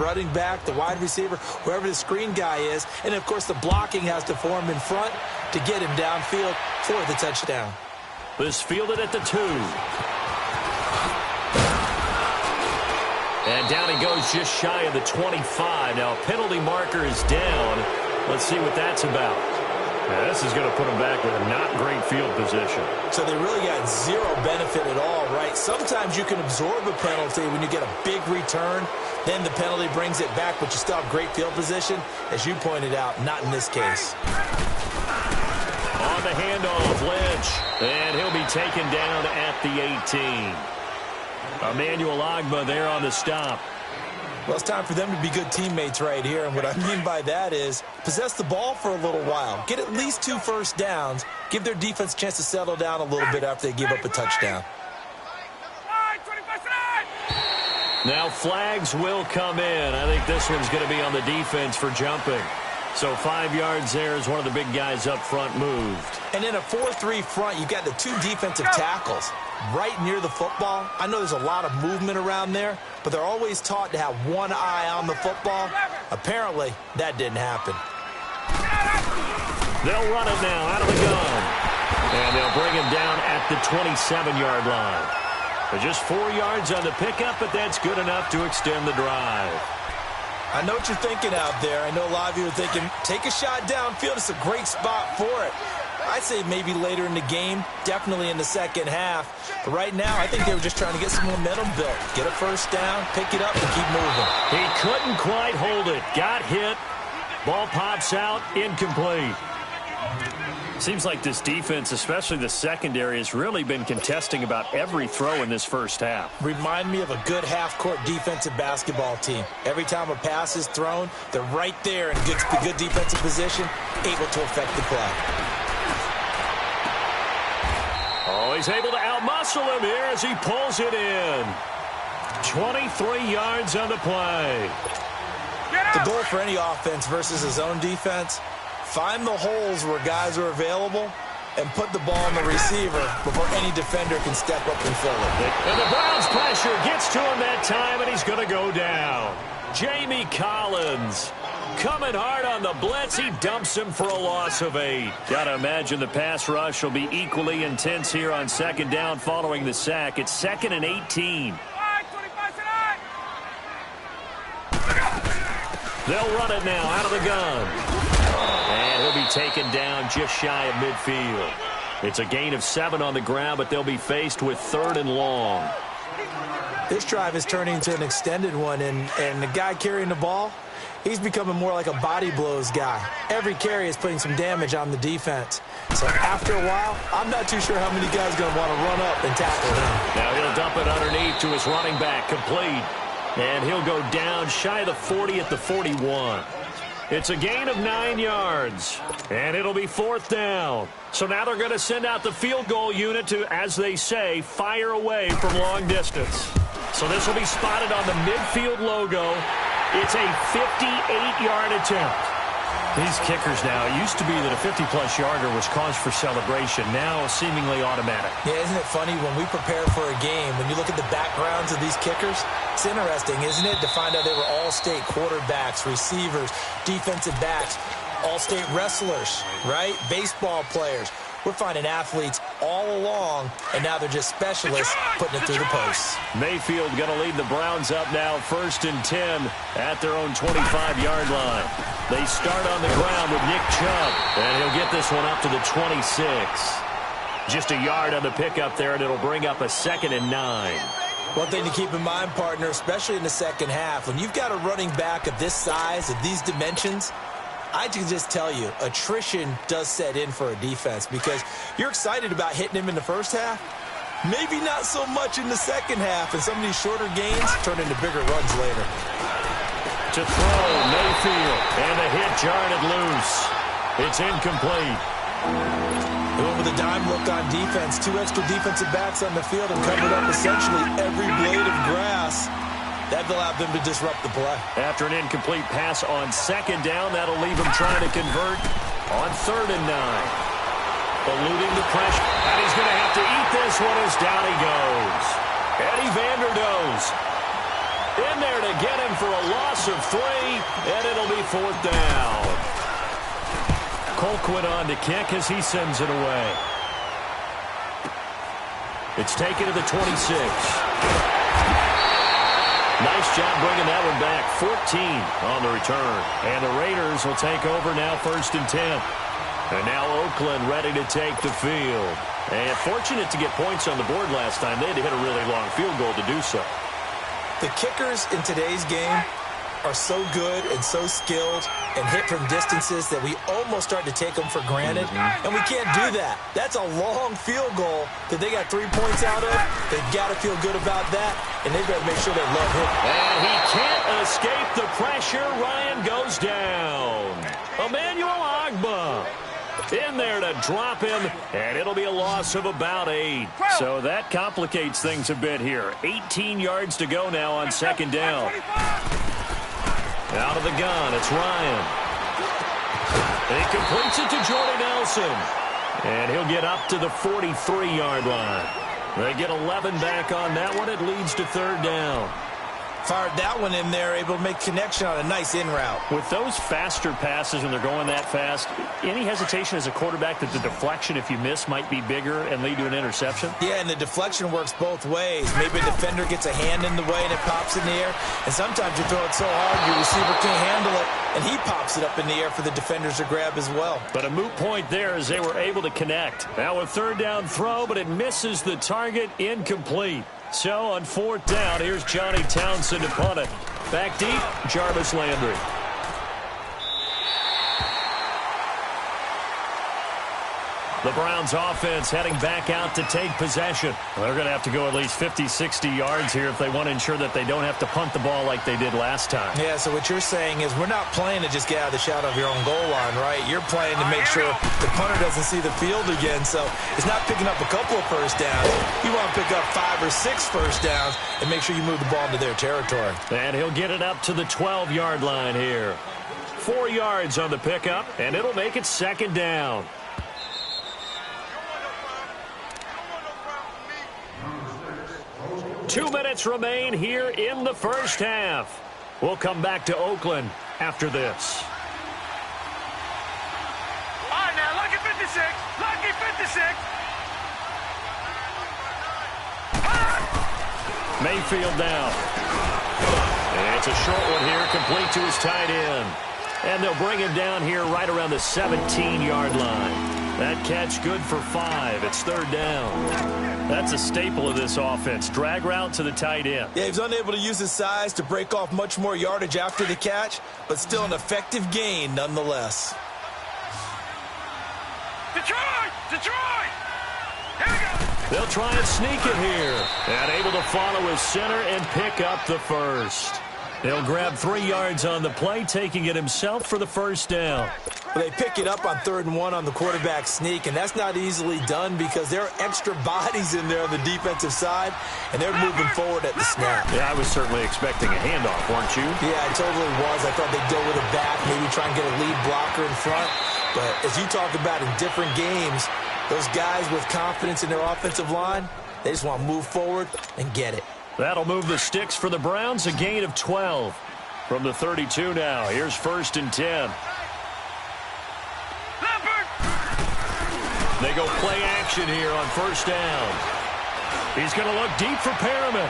running back, the wide receiver, whoever the screen guy is. And, of course, the blocking has to form in front to get him downfield for the touchdown. This fielded at the 2. And down he goes just shy of the 25. Now, penalty marker is down. Let's see what that's about. Now, this is going to put him back with a not great field position. So they really got zero benefit at all, right? Sometimes you can absorb a penalty when you get a big return. Then the penalty brings it back, but you still have great field position. As you pointed out, not in this case. On the handoff, Lynch. And he'll be taken down at the 18. Emmanuel Ogbah there on the stop. Well, it's time for them to be good teammates right here. And what I mean by that is possess the ball for a little while. Get at least 2 first downs. Give their defense a chance to settle down a little bit after they give up a touchdown. Now flags will come in. I think this one's going to be on the defense for jumping. So 5 yards there as one of the big guys up front moved. And in a 4-3 front, you've got the 2 defensive tackles right near the football. I know there's a lot of movement around there, but they're always taught to have one eye on the football. Apparently, that didn't happen. They'll run it now out of the gun. And they'll bring him down at the 27-yard line. But just 4 yards on the pickup, but that's good enough to extend the drive. I know what you're thinking out there. I know a lot of you are thinking, take a shot downfield. It's a great spot for it. I'd say maybe later in the game, definitely in the second half. But right now, I think they were just trying to get some momentum built. Get a first down, pick it up, and keep moving. He couldn't quite hold it. Got hit. Ball pops out, incomplete. Seems like this defense, especially the secondary, has really been contesting about every throw in this first half. Remind me of a good half-court defensive basketball team. Every time a pass is thrown, they're right there in good defensive position, able to affect the play. Oh, he's able to outmuscle him here as he pulls it in. 23 yards on the play. The goal for any offense versus his own defense, find the holes where guys are available and put the ball on the receiver before any defender can step up and fill it. And the Browns pressure gets to him that time, and he's going to go down. Jamie Collins coming hard on the blitz. He dumps him for a loss of 8. Got to imagine the pass rush will be equally intense here on second down following the sack. It's 2nd and 18. They'll run it now out of the gun. And he'll be taken down just shy of midfield. It's a gain of 7 on the ground, but they'll be faced with 3rd and long. This drive is turning into an extended one, and the guy carrying the ball, he's becoming more like a body blows guy. Every carry is putting some damage on the defense. So after a while, I'm not too sure how many guys are going to want to run up and tackle him. Now he'll dump it underneath to his running back, complete. And he'll go down shy of the 40 at the 41. It's a gain of 9 yards, and it'll be 4th down. So now they're going to send out the field goal unit to, as they say, fire away from long distance. So this will be spotted on the midfield logo. It's a 58-yard attempt. These kickers now, it used to be that a 50-plus yarder was cause for celebration. Now seemingly automatic. Yeah, isn't it funny when we prepare for a game, when you look at the backgrounds of these kickers, it's interesting, isn't it, to find out they were all-state quarterbacks, receivers, defensive backs, all-state wrestlers, right? Baseball players. We're finding athletes all along, and now they're just specialists putting it through the posts. Mayfield going to lead the Browns up now, 1st and 10 at their own 25-yard line. They start on the ground with Nick Chubb, and he'll get this one up to the 26. Just a yard on the pickup there, and it'll bring up a 2nd and 9. One thing to keep in mind, partner, especially in the second half, when you've got a running back of this size, of these dimensions, I can just tell you, attrition does set in for a defense because you're excited about hitting him in the first half. Maybe not so much in the second half, and some of these shorter gains turn into bigger runs later. To throw, Mayfield, and the hit jarred it loose. It's incomplete. Going with a dime look on defense. 2 extra defensive backs on the field and covered up essentially every blade of grass. That allowed them to disrupt the play. After an incomplete pass on 2nd down, that'll leave him trying to convert on 3rd and 9. Eluding the pressure. And he's going to have to eat this one as down he goes. Eddie Vanderdoes. In there to get him for a loss of 3, and it'll be 4th down. Colquitt on to kick as he sends it away. It's taken to the 26. Nice job bringing that one back. 14 on the return. And the Raiders will take over now 1st and 10. And now Oakland ready to take the field. And fortunate to get points on the board last time. They had to hit a really long field goal to do so. The kickers in today's game are so good and so skilled and hit from distances that we almost start to take them for granted. And we can't do that. That's a long field goal that they got 3 points out of. They've got to feel good about that, and they've got to make sure they love him. And he can't escape the pressure. Ryan goes down. Emmanuel Agba in there to drop him, and it'll be a loss of about 8. So that complicates things a bit here. 18 yards to go now on 2nd down. Out of the gun, it's Ryan. He completes it to Jordy Nelson. And he'll get up to the 43-yard line. They get 11 back on that one. It leads to 3rd down. Fired that one in there, able to make connection on a nice in route. With those faster passes when they're going that fast, any hesitation as a quarterback that the deflection, if you miss, might be bigger and lead to an interception? Yeah, and the deflection works both ways. Maybe a defender gets a hand in the way and it pops in the air. And sometimes you throw it so hard your receiver can't handle it, and he pops it up in the air for the defenders to grab as well. But a moot point there as they were able to connect. Now a 3rd down throw, but it misses the target, incomplete. So on 4th down, here's Johnny Townsend to punt it. Back deep, Jarvis Landry. The Browns offense heading back out to take possession. Well, they're going to have to go at least 50, 60 yards here if they want to ensure that they don't have to punt the ball like they did last time. Yeah, so what you're saying is we're not playing to just get out of the shadow of your own goal line, right? You're playing to make sure the punter doesn't see the field again. So it's not picking up a couple of first downs. You want to pick up 5 or 6 first downs and make sure you move the ball into their territory. And he'll get it up to the 12-yard line here. 4 yards on the pickup, and it'll make it 2nd down. 2 minutes remain here in the first half. We'll come back to Oakland after this. All right, now, lucky 56. Lucky 56. Mayfield down. And it's a short one here, complete to his tight end. And they'll bring him down here right around the 17-yard line. That catch good for 5. It's 3rd down. That's a staple of this offense. Drag route to the tight end. Yeah, he's unable to use his size to break off much more yardage after the catch, but still an effective gain nonetheless. Detroit! Detroit! Here we go! They'll try and sneak it here. And able to follow his center and pick up the first. They'll grab 3 yards on the play, taking it himself for the first down. Well, they pick it up on 3rd and 1 on the quarterback sneak, and that's not easily done because there are extra bodies in there on the defensive side, and they're moving forward at the snap. Yeah, I was certainly expecting a handoff, weren't you? Yeah, I totally was. I thought they'd go with a back, maybe try and get a lead blocker in front. But as you talk about in different games, those guys with confidence in their offensive line, they just want to move forward and get it. That'll move the sticks for the Browns, a gain of 12. From the 32 now, here's 1st and 10. They go play action here on 1st down. He's going to look deep for Perriman.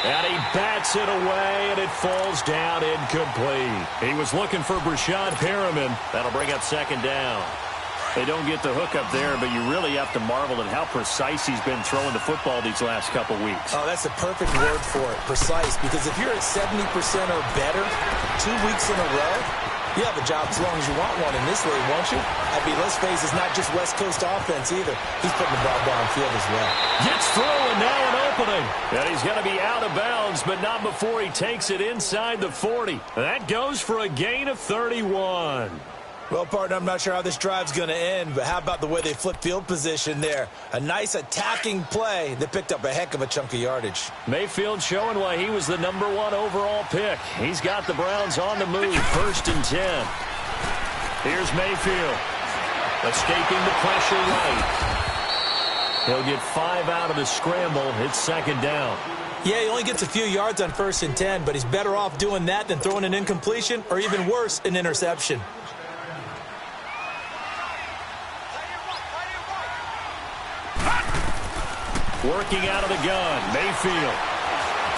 And he bats it away, and it falls down incomplete. He was looking for Brashad Perriman. That'll bring up 2nd down. They don't get the hook up there, but you really have to marvel at how precise he's been throwing the football these last couple weeks. Oh, that's the perfect word for it, precise. Because if you're at 70% or better 2 weeks in a row, you have a job as long as you want one in this league, won't you? I mean, let's face it, it's not just West Coast offense either. He's putting the ball downfield as well. Gets through, and now an opening. And he's going to be out of bounds, but not before he takes it inside the 40. That goes for a gain of 31. Well, partner, I'm not sure how this drive's going to end, but how about the way they flip field position there? A nice attacking play that picked up a heck of a chunk of yardage. Mayfield showing why he was the #1 overall pick. He's got the Browns on the move, 1st and 10. Here's Mayfield, escaping the pressure right. He'll get 5 out of the scramble. It's second down. Yeah, he only gets a few yards on 1st and 10, but he's better off doing that than throwing an incompletion or even worse, an interception. Working out of the gun, Mayfield.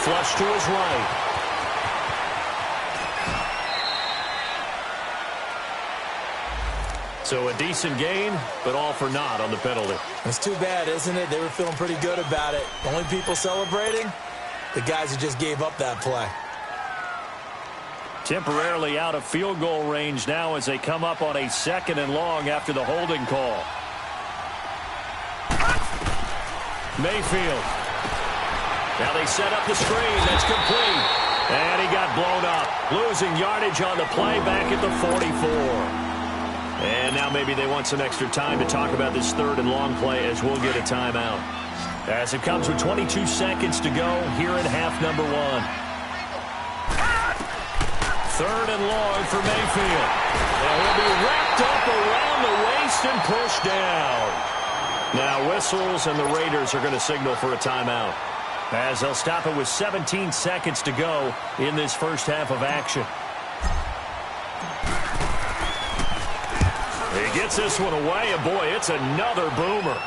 Flush to his right. So a decent gain, but all for naught on the penalty. It's too bad, isn't it? They were feeling pretty good about it. Only people celebrating? The guys who just gave up that play. Temporarily out of field goal range now as they come up on a 2nd and long after the holding call. Mayfield. Now they set up the screen. That's complete. And he got blown up. Losing yardage on the play back at the 44. And now maybe they want some extra time to talk about this 3rd and long play as we'll get a timeout. As it comes with 22 seconds to go here in half number 1. 3rd and long for Mayfield. And he'll be wrapped up around the waist and pushed down. Now whistles and the Raiders are going to signal for a timeout, as they'll stop it with 17 seconds to go in this first half of action. He gets this one away, and boy, it's another boomer.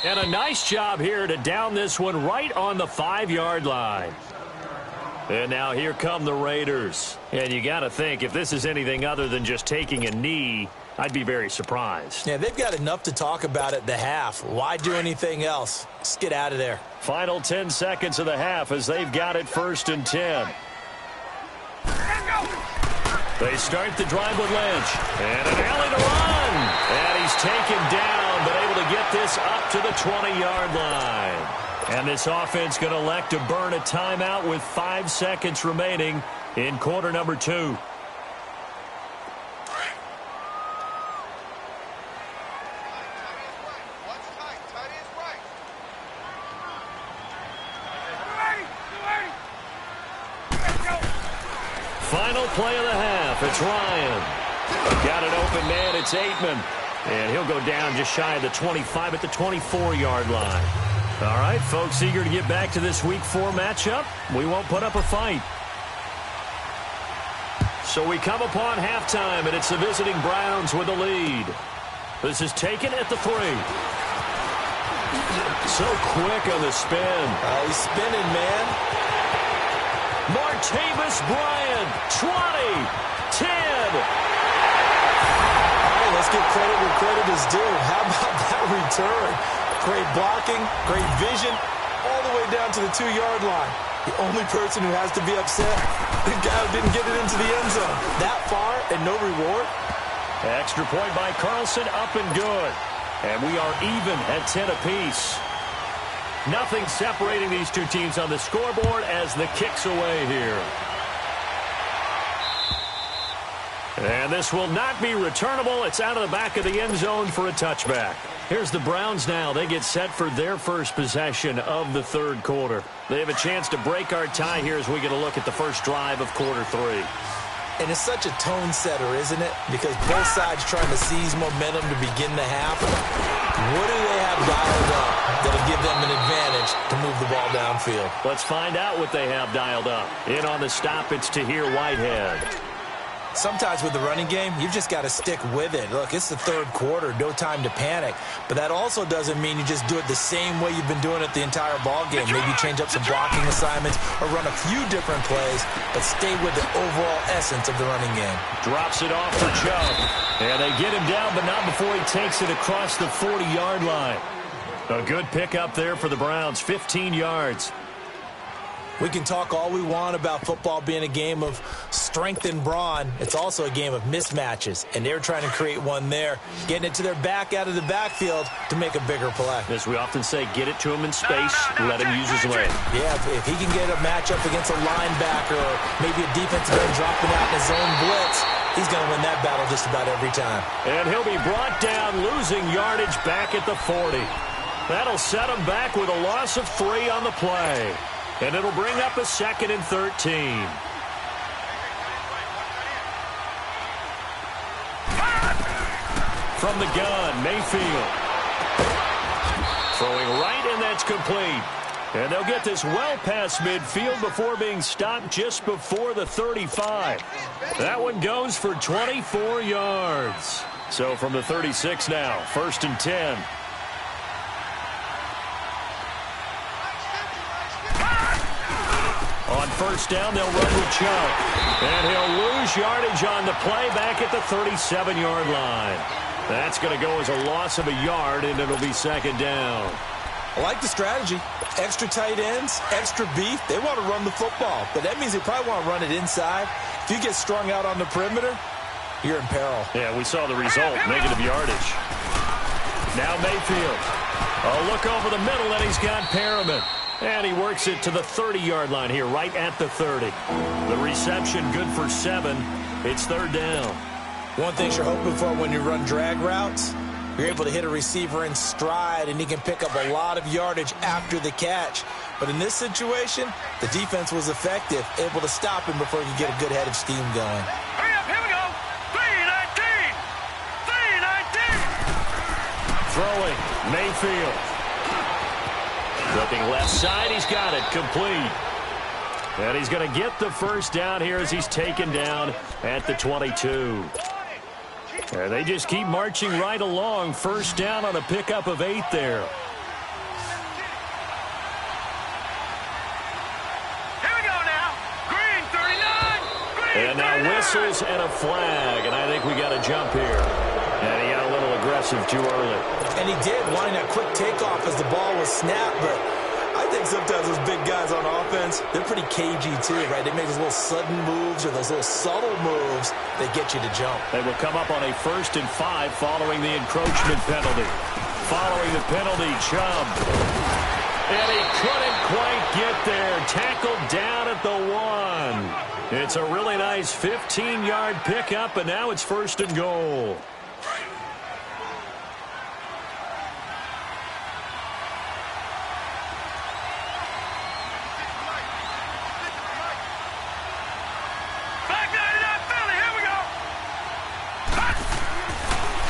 And a nice job here to down this one right on the 5-yard line. And now here come the Raiders. And you got to think, if this is anything other than just taking a knee, I'd be very surprised. Yeah, they've got enough to talk about at the half. Why do anything else? Just get out of there. Final 10 seconds of the half as they've got it 1st and 10. They start the drive with Lynch. And an alley to run. And he's taken down, but able to get this up to the 20-yard line. And this offense going to elect to burn a timeout with 5 seconds remaining in quarter number 2. Final play of the half. It's Ryan. Got an open man. It's Aitman. And he'll go down just shy of the 25 at the 24-yard line. All right, folks, eager to get back to this Week 4 matchup. We won't put up a fight. So we come upon halftime, and it's the visiting Browns with the lead. This is taken at the 3. So quick on the spin. He's spinning, man. Martavis Bryant, 20, 10. All right, let's give credit where credit is due. How about that return? Great blocking, great vision, all the way down to the 2-yard line. The only person who has to be upset, the guy who didn't get it into the end zone. That far and no reward. Extra point by Carlson, up and good. And we are even at 10 apiece. Nothing separating these two teams on the scoreboard as the kick's away here. And this will not be returnable. It's out of the back of the end zone for a touchback. Here's the Browns now. They get set for their first possession of the 3rd quarter. They have a chance to break our tie here as we get a look at the first drive of quarter 3. And it's such a tone setter, isn't it? Because both sides trying to seize momentum to begin the half. What do they have dialed up that'll give them an advantage to move the ball downfield? Let's find out what they have dialed up. In on the stop, it's Tahir Whitehead. Sometimes with the running game, you've just got to stick with it. Look, it's the 3rd quarter, no time to panic. But that also doesn't mean you just do it the same way you've been doing it the entire ball game. Maybe change up some blocking assignments or run a few different plays, but stay with the overall essence of the running game. Drops it off for Chubb. And they get him down, but not before he takes it across the 40-yard line. A good pickup there for the Browns, 15 yards. We can talk all we want about football being a game of strength and brawn. It's also a game of mismatches, and they're trying to create one there, getting it to their back out of the backfield to make a bigger play. As we often say, get it to him in space, let him use his leg. Yeah, if he can get a matchup against a linebacker or maybe a defensive end dropping out in his own blitz, he's going to win that battle just about every time. And he'll be brought down, losing yardage back at the 40. That'll set him back with a loss of 3 on the play. And it'll bring up a 2nd and 13. from the gun, Mayfield. Throwing right, and that's complete. And they'll get this well past midfield before being stopped just before the 35. That one goes for 24 yards. So from the 36 now, 1st and 10. On 1st down, they'll run with Chubb. And he'll lose yardage on the play back at the 37-yard line. That's going to go as a loss of a yard, and it'll be 2nd down. I like the strategy. Extra tight ends, extra beef. They want to run the football, but that means they probably want to run it inside. If you get strung out on the perimeter, you're in peril. Yeah, we saw the result, negative yardage. Now Mayfield. A look over the middle, and he's got Perriman. And he works it to the 30-yard line here, right at the 30. The reception good for 7. It's 3rd down. One thing you're hoping for when you run drag routes, you're able to hit a receiver in stride, and he can pick up a lot of yardage after the catch. But in this situation, the defense was effective, able to stop him before he could get a good head of steam going. Hurry up, here we go. 319. 319. Throwing, Mayfield. Looking left side, he's got it, complete. And he's going to get the 1st down here as he's taken down at the 22. And they just keep marching right along. 1st down on a pickup of 8 there. Here we go now. Green 39. Green And now 39. whistles and a flag. And I think we got a jump here. And he got a little aggressive too early. And he did, wanting that quick takeoff as the ball was snapped, but I think sometimes those big guys on offense, they're pretty cagey too, right? They make those little sudden moves or those little subtle moves that get you to jump. They will come up on a 1st and 5 following the encroachment penalty. Following the penalty, Chubb. And he couldn't quite get there. Tackled down at the 1. It's a really nice 15-yard pickup, and now it's 1st and goal.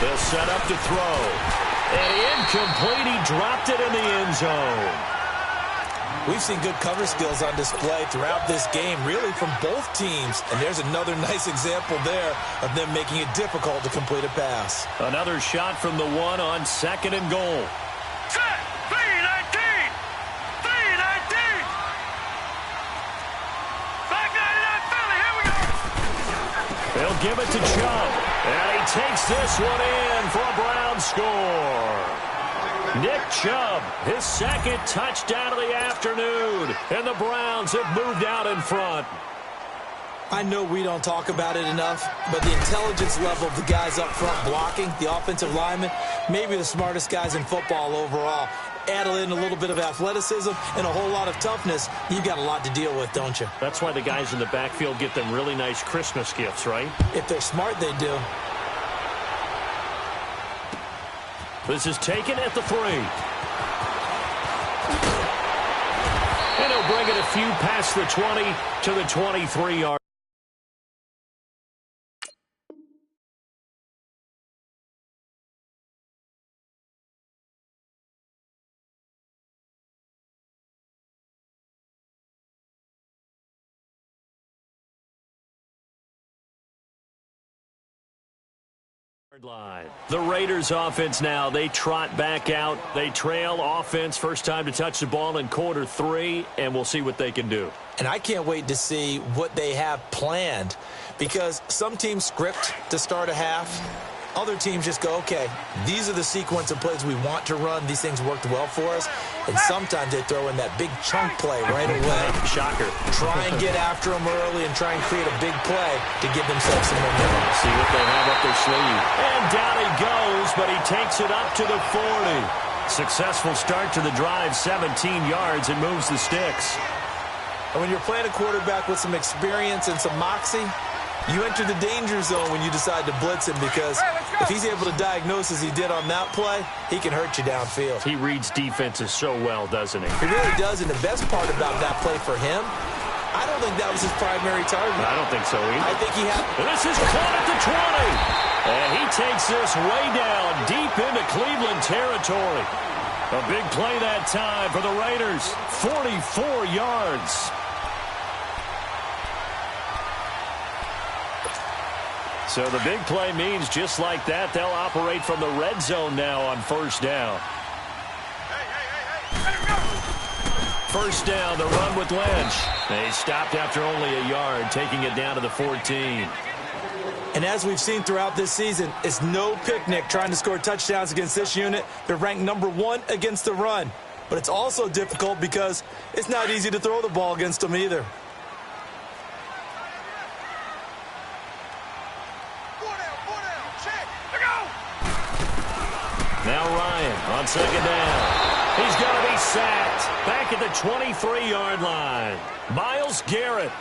They'll set up to throw. And incomplete. He dropped it in the end zone. We've seen good cover skills on display throughout this game, really from both teams. And there's another nice example there of them making it difficult to complete a pass. Another shot from the 1 on 2nd and goal. Set. 319. 319. Back 99 Philly. Here we go. They'll give it to Chubb. And he takes this one in for a Brown score. Nick Chubb, his 2nd touchdown of the afternoon. And the Browns have moved out in front. I know we don't talk about it enough, but the intelligence level of the guys up front blocking, the offensive linemen, maybe the smartest guys in football overall. Add in a little bit of athleticism and a whole lot of toughness, you've got a lot to deal with, don't you? That's why the guys in the backfield get them really nice Christmas gifts, right? If they're smart, they do. This is taken at the 3. And he'll bring it a few past the 20 to the 23-yard. Line. The Raiders offense now, they trot back out. They trail offense, first time to touch the ball in quarter 3, and we'll see what they can do. And I can't wait to see what they have planned, because some teams script to start a half. Other teams just go, okay, these are the sequence of plays we want to run. These things worked well for us. And sometimes they throw in that big chunk play right away. Shocker. Try and get after them early and try and create a big play to give themselves some momentum. See what they have up their sleeve. And down he goes, but he takes it up to the 40. Successful start to the drive, 17 yards, and moves the sticks. And when you're playing a quarterback with some experience and some moxie, you enter the danger zone when you decide to blitz him, because if he's able to diagnose as he did on that play, he can hurt you downfield. He reads defenses so well, doesn't he? He really does, and the best part about that play for him, I don't think that was his primary target. I don't think so either. I think he had... This is caught at the 20. And he takes this way down, deep into Cleveland territory. A big play that time for the Raiders. 44 yards. So the big play means just like that, they'll operate from the red zone now on first down. First down, the run with Lynch. They stopped after only a yard, taking it down to the 14. And as we've seen throughout this season, it's no picnic trying to score touchdowns against this unit. They're ranked #1 against the run. But it's also difficult because it's not easy to throw the ball against them either. Now Ryan on second down. He's going to be sacked back at the 23-yard line. Myles Garrett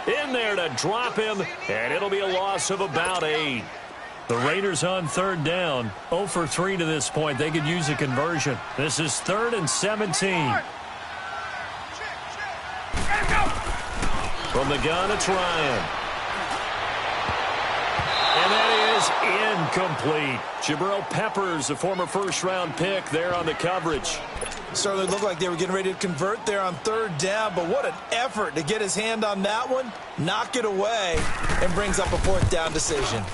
in there to drop him, and it'll be a loss of about 8. The Raiders on third down, 0 for 3 to this point. They could use a conversion. This is 3rd and 17. From the gun, it's Ryan. And that is incomplete. Jabril Peppers, a former first-round pick, there on the coverage. Certainly looked like they were getting ready to convert there on third down, but what an effort to get his hand on that one, knock it away, and brings up a 4th down decision.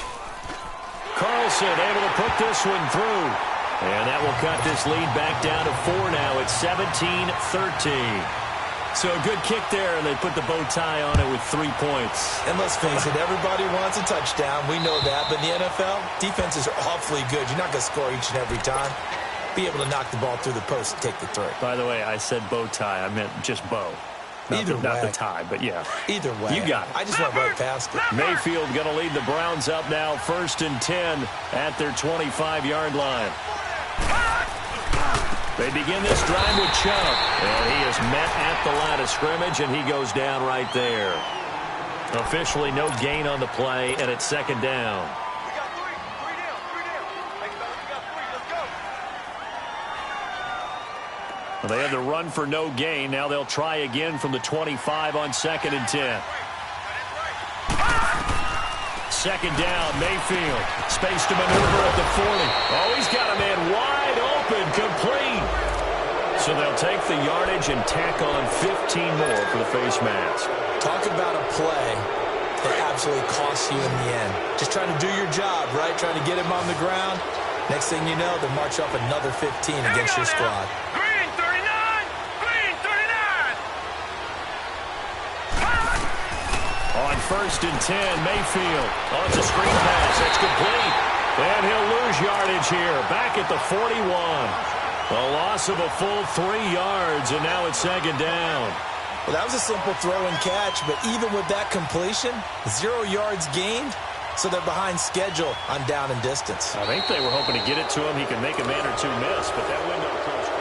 Carlson able to put this one through. And that will cut this lead back down to 4 now. It's 17-13. So a good kick there, and they put the bow tie on it with 3 points. And let's face it, everybody wants a touchdown. We know that. But in the NFL, defenses are awfully good. You're not going to score each and every time. Be able to knock the ball through the post and take the throw. By the way, I said bow tie. I meant just bow. Not the tie, but yeah. Either way. You got it. I just went right past it. Mayfield going to lead the Browns up now, 1st and 10 at their 25-yard line. They begin this drive with Chubb, and he is met at the line of scrimmage, and he goes down right there. Officially no gain on the play, and it's 2nd down. Well, they had the run for no gain. Now they'll try again from the 25 on 2nd and 10. 2nd down, Mayfield. Space to maneuver at the 40. Oh, he's got a man wide open, complete. So they'll take the yardage and tack on 15 more for the face mask. Talk about a play that absolutely costs you in the end. Just trying to do your job, right? Trying to get him on the ground. Next thing you know, they'll march up another 15 against your squad. Green 39! Green 39! On 1st and 10, Mayfield. Oh, it's a screen pass. That's complete. And he'll lose yardage here. Back at the 41. A loss of a full 3 yards, and now it's 2nd down. Well, that was a simple throw and catch, but even with that completion, 0 yards gained, so they're behind schedule on down and distance. I think they were hoping to get it to him. He could make a man or two miss, but that window closed.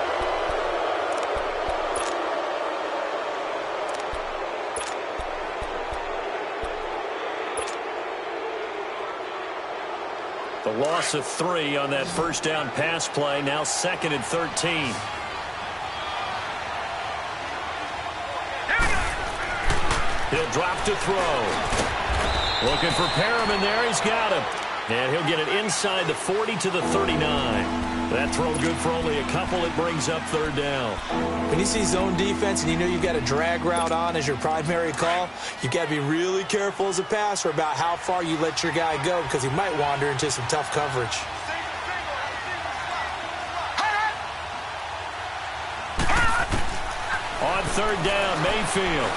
The loss of 3 on that 1st down pass play. Now 2nd and 13. He'll drop to throw. Looking for Perriman there. He's got him. And he'll get it inside the 40 to the 39. That throw good for only a couple. It brings up 3rd down. When you see zone defense and you know you've got a drag route on as your primary call, you've got to be really careful as a passer about how far you let your guy go because he might wander into some tough coverage. On 3rd down, Mayfield.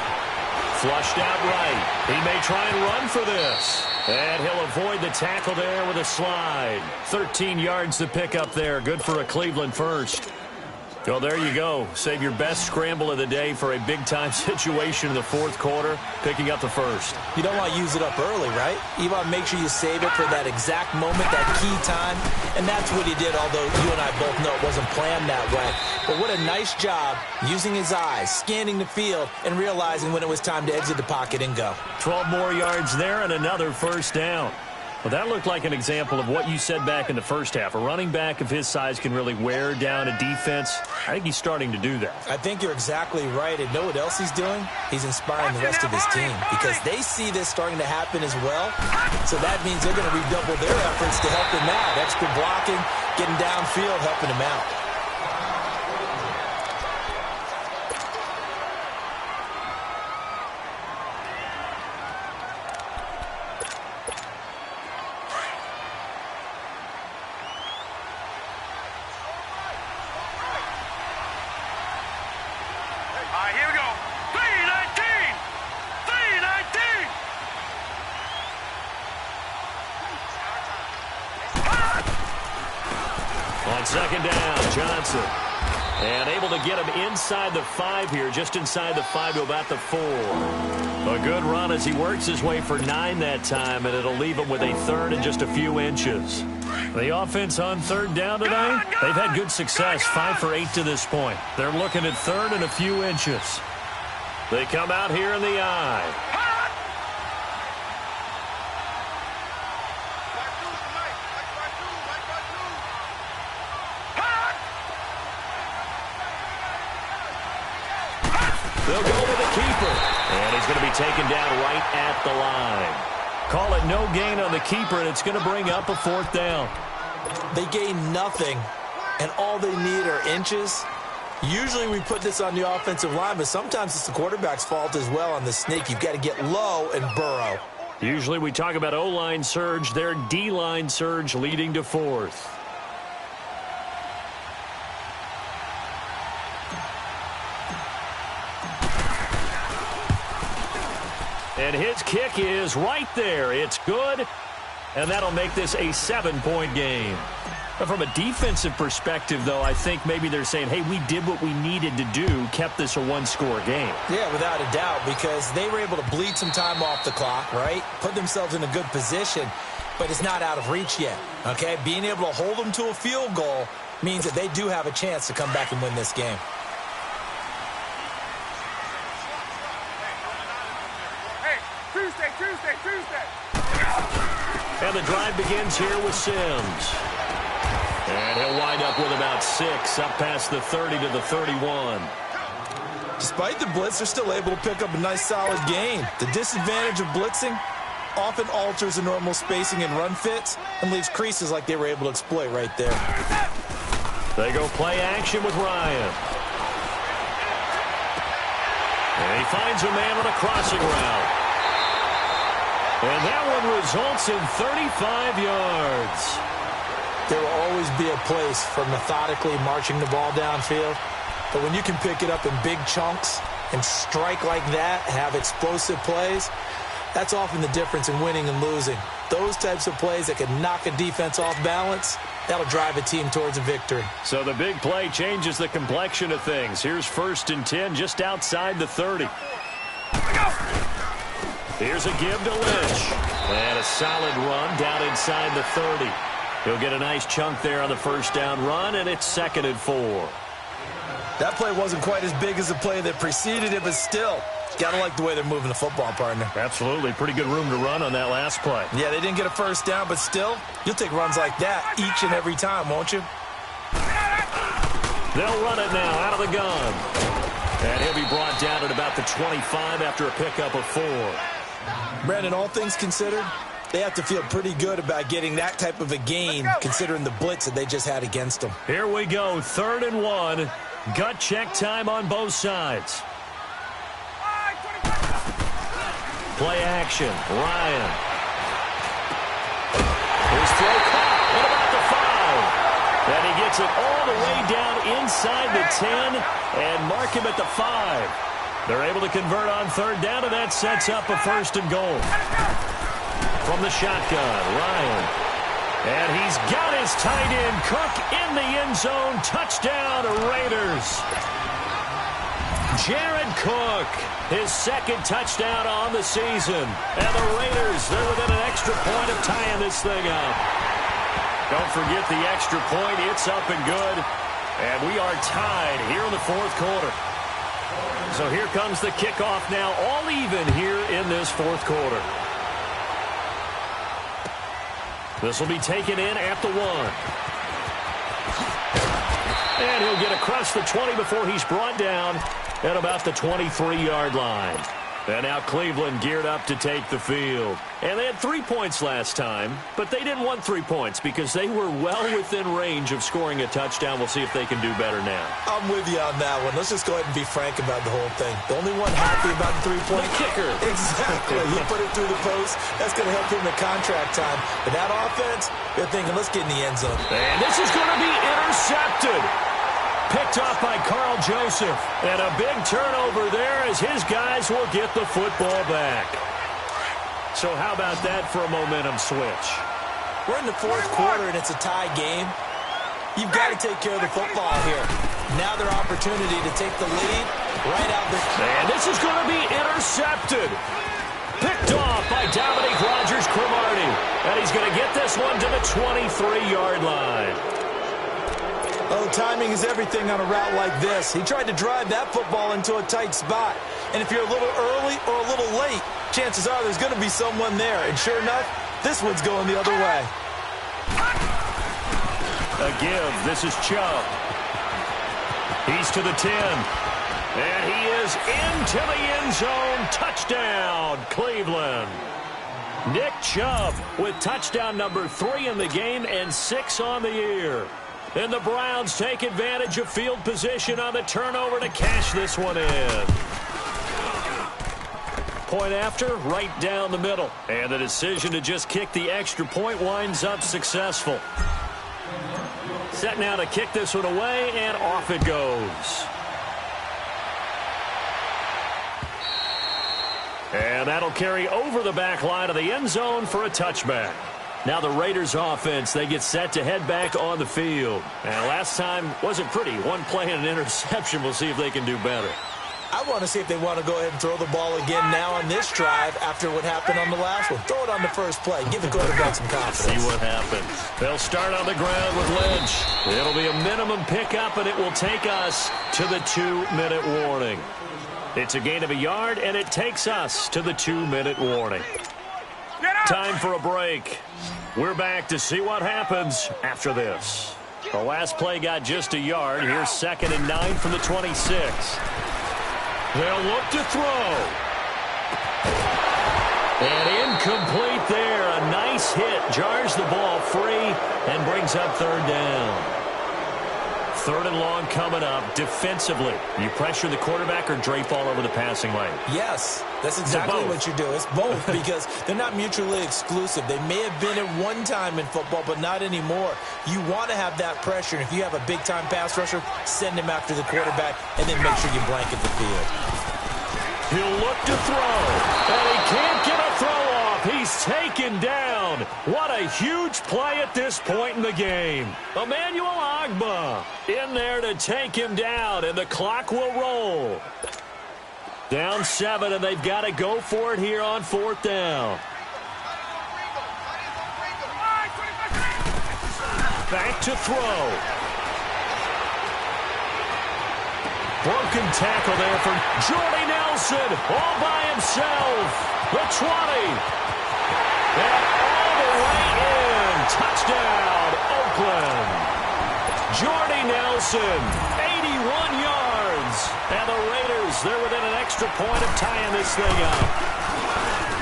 Flushed out right. He may try and run for this. And he'll avoid the tackle there with a slide. 13 yards to pick up there. Good for a Cleveland first. Well, there you go. Save your best scramble of the day for a big-time situation in the 4th quarter, picking up the first. You don't want to use it up early, right? You want to make sure you save it for that exact moment, that key time. And that's what he did, although you and I both know it wasn't planned that way. But what a nice job using his eyes, scanning the field, and realizing when it was time to exit the pocket and go. 12 more yards there and another 1st down. Well, that looked like an example of what you said back in the first half. A running back of his size can really wear down a defense. I think he's starting to do that. I think you're exactly right. And know what else he's doing? He's inspiring the rest of his team because they see this starting to happen as well. So that means they're going to redouble their efforts to help him out. Extra blocking, getting downfield, helping him out. Here we go. 319! 319! On second down, Johnson. And able to get him inside the 5 here, just inside the 5 to about the 4. A good run as he works his way for 9 that time, and it'll leave him with a third and just a few inches. The offense on third down today, they've had good success, 5 for 8 to this point. They're looking at third and a few inches. They come out here in the eye. They'll go with the keeper. And he's going to be taken down right at the line. Call it no gain on the keeper, and it's going to bring up a 4th down. They gain nothing, and all they need are inches. Usually we put this on the offensive line, but sometimes it's the quarterback's fault as well on the sneak. You've got to get low and burrow. Usually we talk about O-line surge, their D-line surge leading to 4th. And his kick is right there. It's good, and that'll make this a 7-point game. But from a defensive perspective, though, I think maybe they're saying, hey, we did what we needed to do, kept this a 1-score game. Yeah, without a doubt, because they were able to bleed some time off the clock, right? Put themselves in a good position, but it's not out of reach yet, okay? Being able to hold them to a field goal means that they do have a chance to come back and win this game. Tuesday. And the drive begins here with Sims. And he'll wind up with about 6, up past the 30 to the 31. Despite the blitz, they're still able to pick up a nice, solid gain. The disadvantage of blitzing often alters the normal spacing and run fits and leaves creases like they were able to exploit right there. They go play action with Ryan. And he finds a man on a crossing route. And that one results in 35 yards. There will always be a place for methodically marching the ball downfield. But when you can pick it up in big chunks and strike like that, have explosive plays, that's often the difference in winning and losing. Those types of plays that can knock a defense off balance, that'll drive a team towards a victory. So the big play changes the complexion of things. Here's 1st and 10 just outside the 30. Here's a give to Lynch. And a solid run down inside the 30. He'll get a nice chunk there on the 1st down run, and it's 2nd and 4. That play wasn't quite as big as the play that preceded it, but still, gotta like the way they're moving the football, partner. Absolutely. Pretty good room to run on that last play. Yeah, they didn't get a 1st down, but still, you'll take runs like that each and every time, won't you? They'll run it now out of the gun. And he'll be brought down at about the 25 after a pickup of 4. Brandon, all things considered, they have to feel pretty good about getting that type of a gain considering the blitz that they just had against them. Here we go, 3rd and 1. Gut check time on both sides. Play action, Ryan. His throw caught at about the 5. And he gets it all the way down inside the 10 and mark him at the 5. They're able to convert on 3rd down, and that sets up a 1st and goal. From the shotgun, Ryan. And he's got his tight end, Cook, in the end zone. Touchdown, Raiders. Jared Cook, his 2nd touchdown on the season. And the Raiders, they're within an extra point of tying this thing up. Don't forget the extra point. It's up and good. And we are tied here in the 4th quarter. So here comes the kickoff now, all even here in this 4th quarter. This will be taken in at the 1. And he'll get across the 20 before he's brought down at about the 23-yard line. And now Cleveland geared up to take the field. And they had 3 points last time, but they didn't want 3 points because they were well within range of scoring a touchdown. We'll see if they can do better now. I'm with you on that one. Let's just go ahead and be frank about the whole thing. The only one happy about the 3-point kicker. Exactly. He put it through the post. That's going to help him in contract time. But that offense, they're thinking, let's get in the end zone. And this is going to be intercepted. Picked off by Carl Joseph. And a big turnover there as his guys will get the football back. So how about that for a momentum switch? We're in the fourth quarter, and it's a tie game. You've got to take care of the football here. Now their opportunity to take the lead right out there. And this is going to be intercepted. Picked off by Dominique Rodgers-Cromartie. And he's going to get this one to the 23-yard line. Oh, timing is everything on a route like this. He tried to drive that football into a tight spot. And if you're a little early or a little late, chances are there's going to be someone there. And sure enough, this one's going the other way. A give. This is Chubb. He's to the 10. And he is into the end zone. Touchdown, Cleveland. Nick Chubb with touchdown number 3 in the game and 6 on the year. And the Browns take advantage of field position on the turnover to cash this one in. Point after, right down the middle. And the decision to just kick the extra point winds up successful. Set now to kick this one away, and off it goes. And that'll carry over the back line of the end zone for a touchback. Now the Raiders offense, they get set to head back on the field. And last time wasn't pretty. One play and an interception. We'll see if they can do better. I want to see if they want to go ahead and throw the ball again now on this drive after what happened on the last one. Throw it on the first play. Give the quarterback some confidence. See what happens. They'll start on the ground with Lynch. It'll be a minimum pickup, and it will take us to the 2-minute warning. It's a gain of a yard, and it takes us to the 2-minute warning. Time for a break. We're back to see what happens after this. The last play got just a yard. Here's 2nd and 9 from the 26. They'll look to throw. And incomplete there. A nice hit. Jars the ball free and brings up 3rd down. 3rd and long coming up. Defensively, you pressure the quarterback or drape all over the passing lane? Yes, that's exactly what you do. It's both because they're not mutually exclusive. They may have been at one time in football, but not anymore. You want to have that pressure. And if you have a big-time pass rusher, send him after the quarterback and then make sure you blanket the field. He'll look to throw, and he can't get a throw off. He's taken down. What a huge play at this point in the game. Emmanuel Ogbah in there to take him down, and the clock will roll. Down 7, and they've got to go for it here on 4th down. Back to throw. Broken tackle there for Jordy Nelson, all by himself. The 20. And all the way in. Touchdown, Oakland. Jordy Nelson, 81 yards. And the Raiders, they're within an extra point of tying this thing up.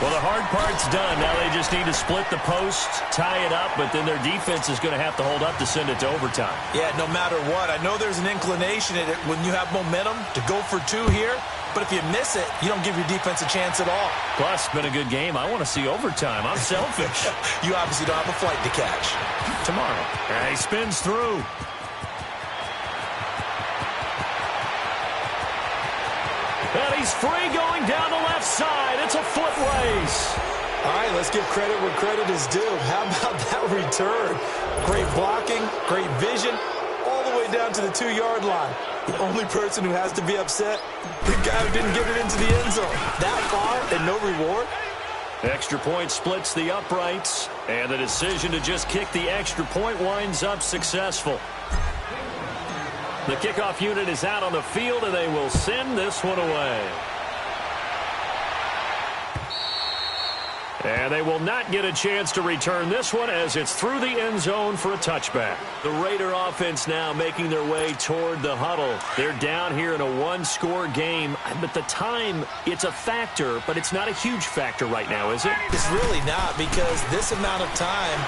Well, the hard part's done. Now they just need to split the post, tie it up, but then their defense is going to have to hold up to send it to overtime. Yeah, no matter what. I know there's an inclination in it when you have momentum to go for 2 here, but if you miss it, you don't give your defense a chance at all. Plus, it's been a good game. I want to see overtime. I'm selfish. You obviously don't have a flight to catch. Tomorrow. And he spins through. And he's free going down the left side. It's a foot race. All right, let's give credit where credit is due. How about that return? Great blocking, great vision, all the way down to the 2-yard line. The only person who has to be upset, the guy who didn't get it into the end zone. That far and no reward? Extra point splits the uprights, and the decision to just kick the extra point winds up successful. The kickoff unit is out on the field, and they will send this one away. And they will not get a chance to return this one as it's through the end zone for a touchback. The Raider offense now making their way toward the huddle. They're down here in a one-score game. At the time, it's a factor, but it's not a huge factor right now, is it? It's really not, because this amount of time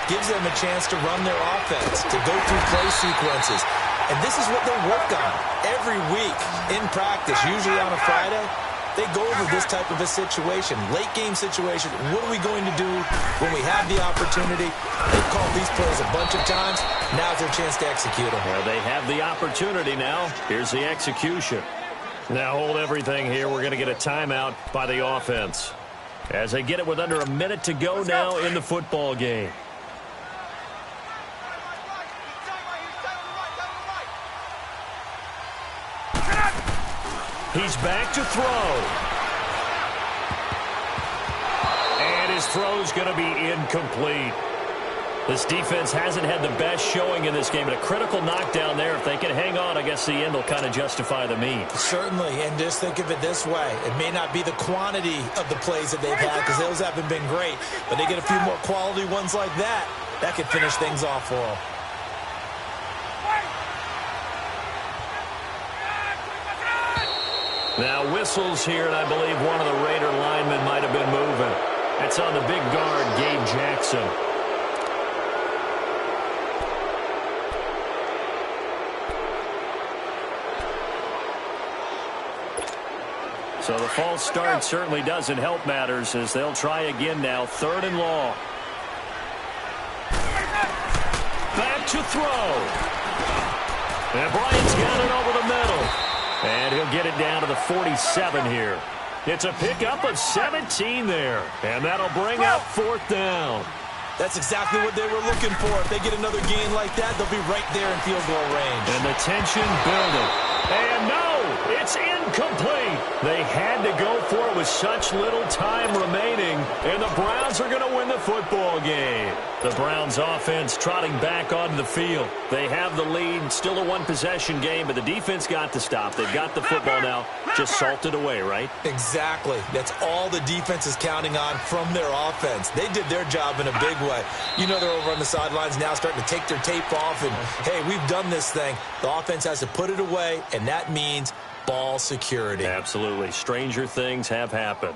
gives them a chance to run their offense, to go through play sequences. And this is what they work on every week in practice, usually on a Friday. They go over this type of a situation, late game situation. What are we going to do when we have the opportunity? They've called these plays a bunch of times. Now's their chance to execute them. Well, they have the opportunity now. Here's the execution. Now hold everything here. We're going to get a timeout by the offense as they get it with under a minute to go now in the football game. He's back to throw. And his throw's going to be incomplete. This defense hasn't had the best showing in this game, but a critical knockdown there. If they can hang on, I guess the end will kind of justify the means. Certainly, and just think of it this way. It may not be the quantity of the plays that they've had, because those haven't been great, but they get a few more quality ones like that. That could finish things off for them. Now whistles here, and I believe one of the Raider linemen might have been moving. It's on the big guard, Gabe Jackson. So the false start certainly doesn't help matters as they'll try again now, 3rd and long. Back to throw. And Bryant's got it over the middle. And he'll get it down to the 47 here. It's a pickup of 17 there. And that'll bring up 4th down. That's exactly what they were looking for. If they get another gain like that, they'll be right there in field goal range. And the tension building. And no, it's incomplete. They had to go for it with such little time remaining. And the Browns are going to win the football game. The Browns offense trotting back onto the field. They have the lead, still a one-possession game, but the defense got to stop. They've got the football now, just salted away, right? Exactly. That's all the defense is counting on from their offense. They did their job in a big way. You know, they're over on the sidelines now starting to take their tape off and, hey, we've done this thing. The offense has to put it away, and that means ball security. Absolutely. Stranger things have happened.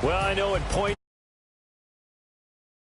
Well, I know at point